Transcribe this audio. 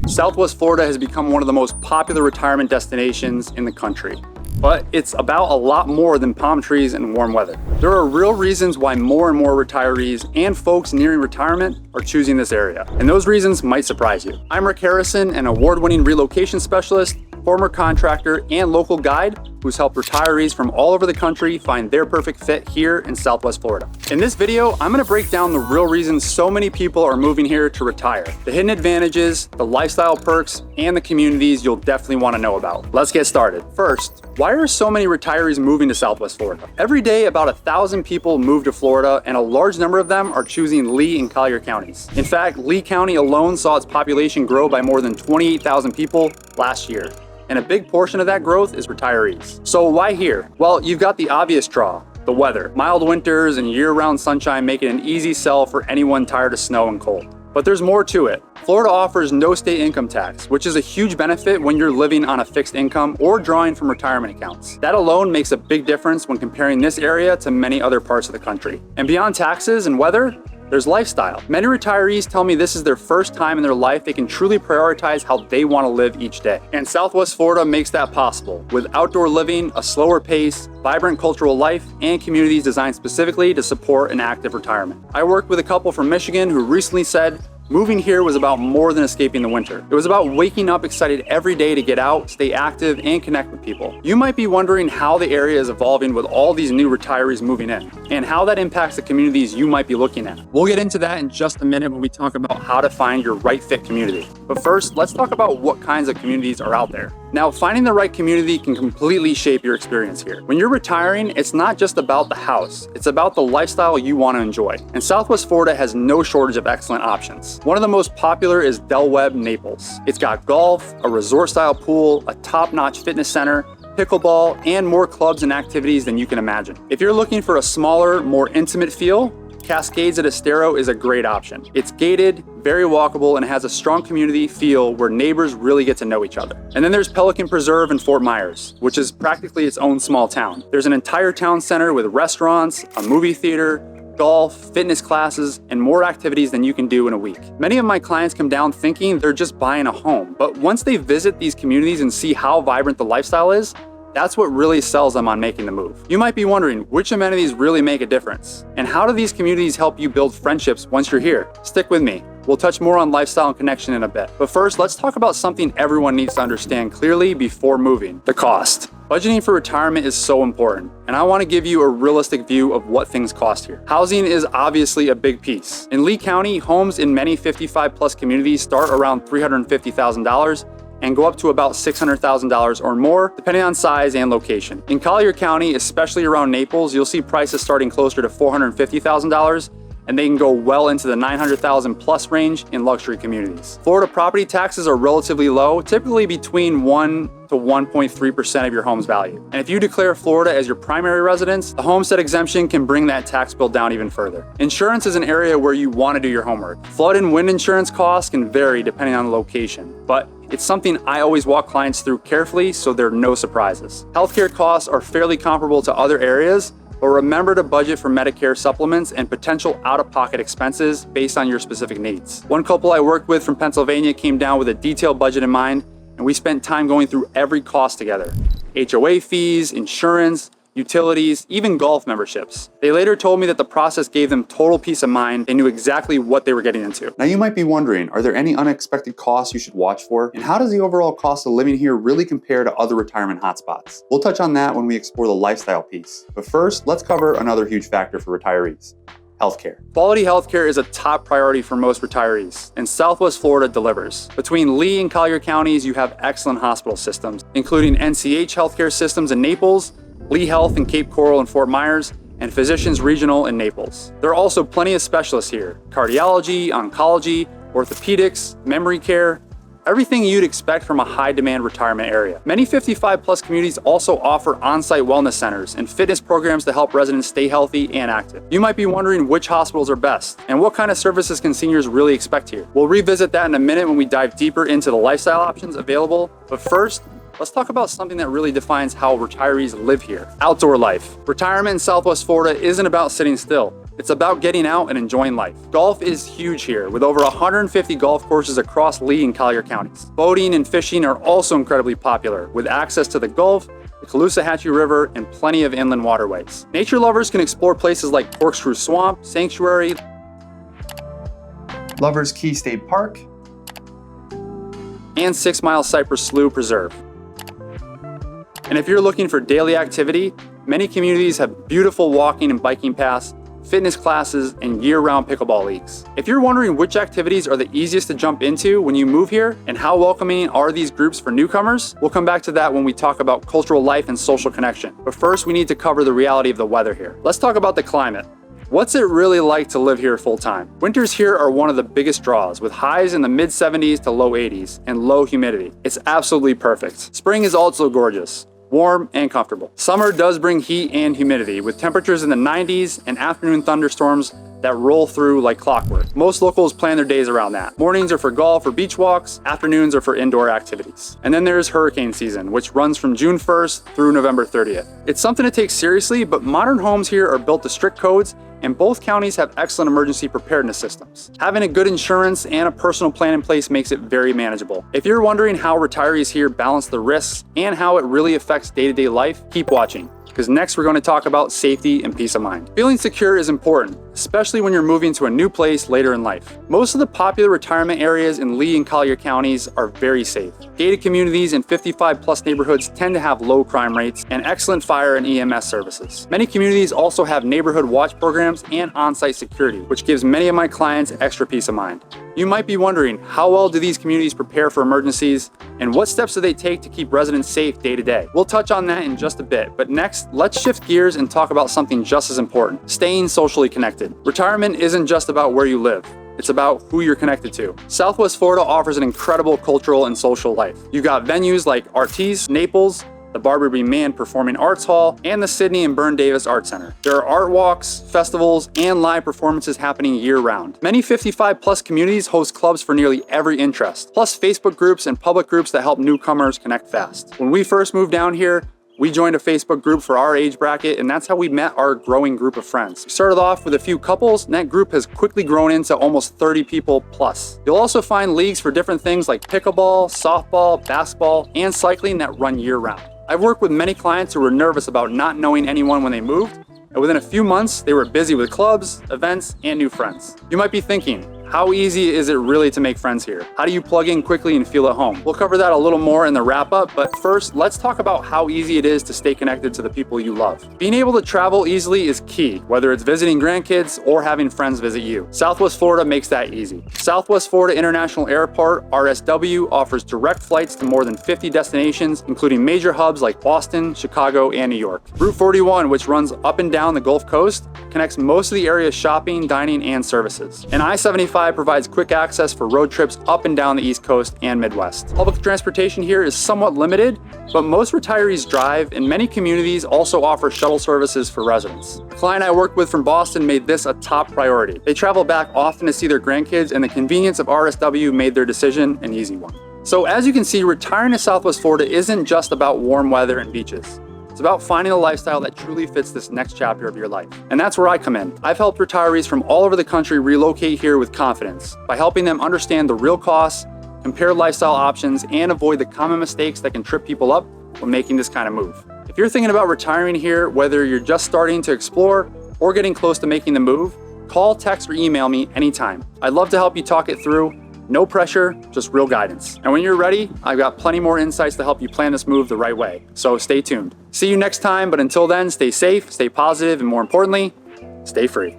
Southwest Florida has become one of the most popular retirement destinations in the country. But it's about a lot more than palm trees and warm weather. There are real reasons why more and more retirees and folks nearing retirement are choosing this area. And those reasons might surprise you. I'm Rick Harrison, an award-winning relocation specialist, former contractor, and local guide who's helped retirees from all over the country find their perfect fit here in Southwest Florida. In this video, I'm gonna break down the real reasons so many people are moving here to retire, the hidden advantages, the lifestyle perks, and the communities you'll definitely wanna know about. Let's get started. First, why are so many retirees moving to Southwest Florida? Every day, about 1,000 people move to Florida, and a large number of them are choosing Lee and Collier counties. In fact, Lee County alone saw its population grow by more than 28,000 people last year. And a big portion of that growth is retirees. So why here? Well, you've got the obvious draw, the weather. Mild winters and year-round sunshine make it an easy sell for anyone tired of snow and cold. But there's more to it. Florida offers no state income tax, which is a huge benefit when you're living on a fixed income or drawing from retirement accounts. That alone makes a big difference when comparing this area to many other parts of the country. And beyond taxes and weather, there's lifestyle. Many retirees tell me this is their first time in their life they can truly prioritize how they want to live each day. And Southwest Florida makes that possible with outdoor living, a slower pace, vibrant cultural life, and communities designed specifically to support an active retirement. I worked with a couple from Michigan who recently said, moving here was about more than escaping the winter. It was about waking up excited every day to get out, stay active, and connect with people. You might be wondering how the area is evolving with all these new retirees moving in, and how that impacts the communities you might be looking at. We'll get into that in just a minute when we talk about how to find your right fit community. But first, let's talk about what kinds of communities are out there. Now, finding the right community can completely shape your experience here. When you're retiring, it's not just about the house, it's about the lifestyle you want to enjoy. And Southwest Florida has no shortage of excellent options. One of the most popular is Del Webb Naples. It's got golf, a resort-style pool, a top-notch fitness center, pickleball, and more clubs and activities than you can imagine. If you're looking for a smaller, more intimate feel, Cascades at Estero is a great option. It's gated, very walkable, and has a strong community feel where neighbors really get to know each other. And then there's Pelican Preserve in Fort Myers, which is practically its own small town. There's an entire town center with restaurants, a movie theater, golf, fitness classes, and more activities than you can do in a week. Many of my clients come down thinking they're just buying a home, but once they visit these communities and see how vibrant the lifestyle is, that's what really sells them on making the move. You might be wondering which amenities really make a difference, and how do these communities help you build friendships once you're here? Stick with me. We'll touch more on lifestyle and connection in a bit. But first, let's talk about something everyone needs to understand clearly before moving: the cost. Budgeting for retirement is so important, and I want to give you a realistic view of what things cost here. Housing is obviously a big piece. In Lee County, homes in many 55+ communities start around $350,000 and go up to about $600,000 or more, depending on size and location. In Collier County, especially around Naples, you'll see prices starting closer to $450,000, and they can go well into the $900,000 plus range in luxury communities. Florida property taxes are relatively low, typically between 1 to 1.3% of your home's value. And if you declare Florida as your primary residence, the homestead exemption can bring that tax bill down even further. Insurance is an area where you want to do your homework. Flood and wind insurance costs can vary depending on the location, but it's something I always walk clients through carefully so there are no surprises. Healthcare costs are fairly comparable to other areas, but remember to budget for Medicare supplements and potential out-of-pocket expenses based on your specific needs. One couple I worked with from Pennsylvania came down with a detailed budget in mind, and we spent time going through every cost together: HOA fees, insurance, utilities, even golf memberships. They later told me that the process gave them total peace of mind. They knew exactly what they were getting into. Now you might be wondering, are there any unexpected costs you should watch for? And how does the overall cost of living here really compare to other retirement hotspots? We'll touch on that when we explore the lifestyle piece. But first, let's cover another huge factor for retirees: healthcare. Quality healthcare is a top priority for most retirees, and Southwest Florida delivers. Between Lee and Collier counties, you have excellent hospital systems, including NCH healthcare systems in Naples, Lee Health in Cape Coral and Fort Myers, and Physicians Regional in Naples. There are also plenty of specialists here: cardiology, oncology, orthopedics, memory care, everything you'd expect from a high-demand retirement area. Many 55+ communities also offer on-site wellness centers and fitness programs to help residents stay healthy and active. You might be wondering which hospitals are best, and what kind of services can seniors really expect here. We'll revisit that in a minute when we dive deeper into the lifestyle options available, but first, let's talk about something that really defines how retirees live here: outdoor life. Retirement in Southwest Florida isn't about sitting still. It's about getting out and enjoying life. Golf is huge here, with over 150 golf courses across Lee and Collier counties. Boating and fishing are also incredibly popular, with access to the Gulf, the Caloosahatchee River, and plenty of inland waterways. Nature lovers can explore places like Corkscrew Swamp, Sanctuary, Lover's Key State Park, and 6 Mile Cypress Slough Preserve. And if you're looking for daily activity, many communities have beautiful walking and biking paths, fitness classes, and year-round pickleball leagues. If you're wondering which activities are the easiest to jump into when you move here and how welcoming are these groups for newcomers, we'll come back to that when we talk about cultural life and social connection. But first, we need to cover the reality of the weather here. Let's talk about the climate. What's it really like to live here full-time? Winters here are one of the biggest draws, with highs in the mid-70s to low 80s and low humidity. It's absolutely perfect. Spring is also gorgeous, warm and comfortable. Summer does bring heat and humidity, with temperatures in the 90s and afternoon thunderstorms that roll through like clockwork. Most locals plan their days around that. Mornings are for golf or beach walks, afternoons are for indoor activities. And then there's hurricane season, which runs from June 1st through November 30th. It's something to take seriously, but modern homes here are built to strict codes, and both counties have excellent emergency preparedness systems. Having a good insurance and a personal plan in place makes it very manageable. If you're wondering how retirees here balance the risks and how it really affects day-to-day life, keep watching, because next we're going to talk about safety and peace of mind. Feeling secure is important, especially when you're moving to a new place later in life. Most of the popular retirement areas in Lee and Collier counties are very safe. Gated communities and 55-plus neighborhoods tend to have low crime rates and excellent fire and EMS services. Many communities also have neighborhood watch programs and on-site security, which gives many of my clients extra peace of mind. You might be wondering, how well do these communities prepare for emergencies, and what steps do they take to keep residents safe day to day? We'll touch on that in just a bit, but next, let's shift gears and talk about something just as important: staying socially connected. Retirement isn't just about where you live. It's about who you're connected to. Southwest Florida offers an incredible cultural and social life. You've got venues like Artis, Naples, the Barbara B. Mann Performing Arts Hall, and the Sidney and Byrne Davis Art Center. There are art walks, festivals, and live performances happening year-round. Many 55-plus communities host clubs for nearly every interest, plus Facebook groups and public groups that help newcomers connect fast. When we first moved down here, we joined a Facebook group for our age bracket, and that's how we met our growing group of friends. We started off with a few couples, and that group has quickly grown into almost 30 people plus. You'll also find leagues for different things like pickleball, softball, basketball, and cycling that run year-round. I've worked with many clients who were nervous about not knowing anyone when they moved, and within a few months, they were busy with clubs, events, and new friends. You might be thinking, how easy is it really to make friends here? How do you plug in quickly and feel at home? We'll cover that a little more in the wrap up, but first, let's talk about how easy it is to stay connected to the people you love. Being able to travel easily is key, whether it's visiting grandkids or having friends visit you. Southwest Florida makes that easy. Southwest Florida International Airport, RSW, offers direct flights to more than 50 destinations, including major hubs like Boston, Chicago, and New York. Route 41, which runs up and down the Gulf Coast, connects most of the area's shopping, dining, and services. And I-75 provides quick access for road trips up and down the East Coast and Midwest. Public transportation here is somewhat limited, but most retirees drive, and many communities also offer shuttle services for residents. A client I worked with from Boston made this a top priority. They travel back often to see their grandkids, and the convenience of RSW made their decision an easy one. So as you can see, retiring to Southwest Florida isn't just about warm weather and beaches. It's about finding a lifestyle that truly fits this next chapter of your life. And that's where I come in. I've helped retirees from all over the country relocate here with confidence by helping them understand the real costs, compare lifestyle options, and avoid the common mistakes that can trip people up when making this kind of move. If you're thinking about retiring here, whether you're just starting to explore or getting close to making the move, call, text, or email me anytime. I'd love to help you talk it through. No pressure, just real guidance. And when you're ready, I've got plenty more insights to help you plan this move the right way. So stay tuned. See you next time, but until then, stay safe, stay positive, and more importantly, stay free.